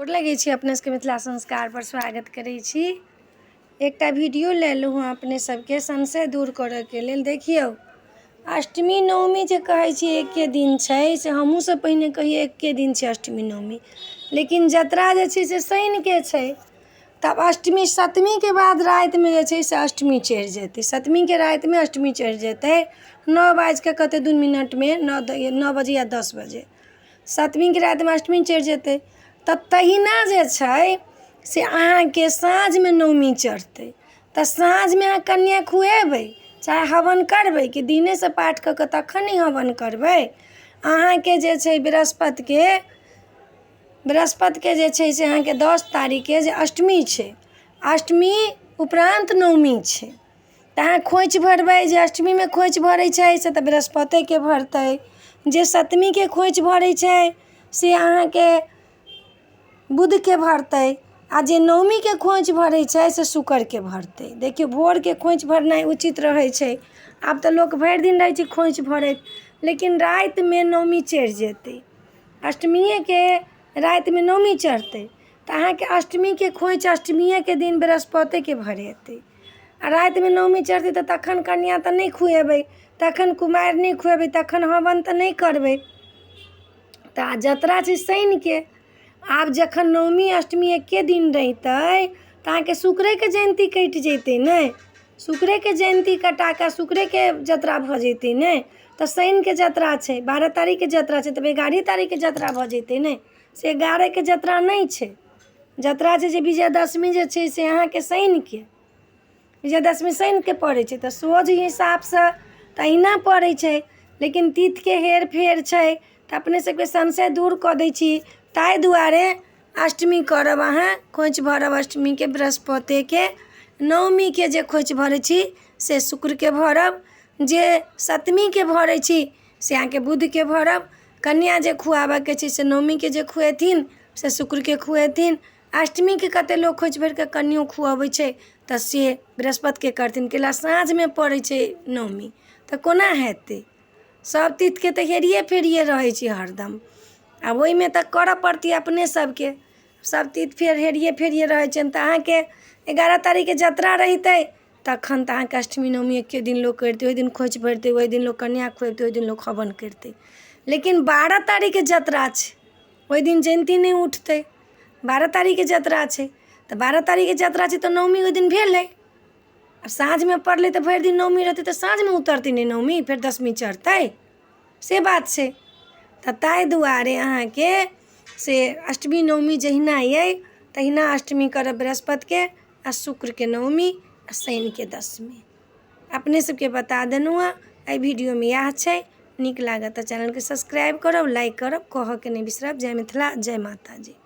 गोर लगै छी, अपने सबके मिथिला संस्कार पर स्वागत करै छी। एकटा वीडियो लेलहुँ हँ अपने सबके संशय दूर करऽके लेल। देखियौ, अष्टमी नवमी जे कहै छी एके दिन छै, से हमहूँ सब पहिने कहिए एके दिन छै अष्टमी नवमी, लेकिन जतरा जे छै से शनिके छै। तब अष्टमी सप्तमीके बाद रातिमे जे छै से अष्टमी चढ़ि जेतै। सप्तमीके रातिमे अष्टमी चढ़ि जेतै 9:02 9 बजे या 10 बजे सप्तमीके रातिमे अष्टमी चढ़ि जेतै। तऽ तहिना जे छै से अहाँके साँझमे नवमी चढ़तै। तऽ साँझमे अहाँ कन्या खुएबै चाहे हवन करबै कि दिनेसँ पाठ कऽ कऽ तखन ही हवन करबै। अहाँके जे छै बृहस्पतिके जे छै से अहाँके 10 तारीखके जे अष्टमी छै, अष्टमी उपरान्त नवमी छै। तऽ अहाँ खोइच भरबै। जे अष्टमीमे खोइच भरै छै से तऽ बृहस्पतिके भरतै। जे सप्तमीके खोइच भरै छै से अहाँके बुधके भरतै। आ जे नवमीके खोइच भरै छै से शुक्रके भरतै। देखियौ, भोरके खोइच भरनाइ उचित रहै छै। आब तऽ लोक भरि दिन रहै छै खोइच भरैत, लेकिन रातिमे नवमी चढ़ि जेतै। अष्टमिएके रातिमे नवमी चढ़तै तऽ अहाँके अष्टमीके खोइच अष्टमिएके दिन बृहस्पतिके भरेतै। आ रातिमे नवमी चढ़तै तऽ तखन कन्या तऽ नहि खुएबै, तखन कुमारि नहि खुएबै, तखन हवन तऽ नहि करबै। तऽ जतरा छै शनिके। आब जखन नवमी अष्टमी एके दिन रहितै तऽ अहाँके शुक्रेके जयन्ती कटि जैतै ने। शुक्रेके जयन्ती कटा कऽ शुक्रेके जतरा भऽ जैतै ने। तऽ शनिके जतरा छै, 12 तारीखके जतरा छै, तऽ 11 तारीखके जतरा भऽ जैतै ने। से 11के जतरा नहि छै। जतरा छै जे विजयादशमी जे छै से अहाँके शनिके। विजयादशमी शनिके पड़ै छै तऽ सोझ हिसाबसँ तहिना पड़ै छै। लेकिन तिथिके हेर फेर छै तऽ अपने सबके संशय दूर कऽ दै छी। ताहि दुआरे अष्टमी करब, अहाँ खोइच भरब अष्टमीके बृहस्पतिके। नवमीके जे खोइच भरै छी से शुक्रके भरब। जे सप्तमीके भरै छी से अहाँके बुधके भरब। कन्या जे खुआबऽके छै से नवमीके जे खुएथिन से शुक्रके खुएथिन। अष्टमीके कतेक लोक खोइच भरिकऽ कनियो खुअबै छै तऽ से बृहस्पतिके करथिन, कैला साँझमे पड़ै छै नवमी। तऽ कोना हेतै? सब तिथिके तऽ हेरिए फेरिए रहै छै हरदम। आब ओहिमे तऽ करऽ पड़तै अपने सबके। सब तिथि फेर हेरिए फेरिए रहै छनि। तऽ अहाँके 11 तारीखके जतरा रहितै तखन तऽ अहाँके अष्टमी नवमी एके दिन लोक करितै। ओहि दिन खोइच भरितै, ओहि दिन लोक कन्या खुएतै, ओहि दिन लोक हवन करितै। लेकिन 12 तारीखके जतरा छै, ओहि दिन जयन्ती नहि उठतै। 12 तारीखके जतरा छै तऽ 12 तारीखके जतरा छै तऽ नवमी ओहि दिन भेलै। आ साँझमे पड़लै तऽ भरि दिन नवमी रहतै तऽ साँझमे उतरतै ने नवमी, फेर दशमी चढ़तै। से बात छै। तऽ ताहि दुआरे अहाँके से अष्टमी नवमी जहिना अइ तहिना अष्टमी करब बृहस्पतिके, आ शुक्रके नवमी, आ शनिके दशमी। अपने सबके बता देलहुँ हँ। एहि वीडियोमे इएह छै। नीक लागत तऽ चैनलके सब्सक्राइब करब, लाइक करब, कहऽके नहि बिसरब। जय मिथिला, जय माता जी।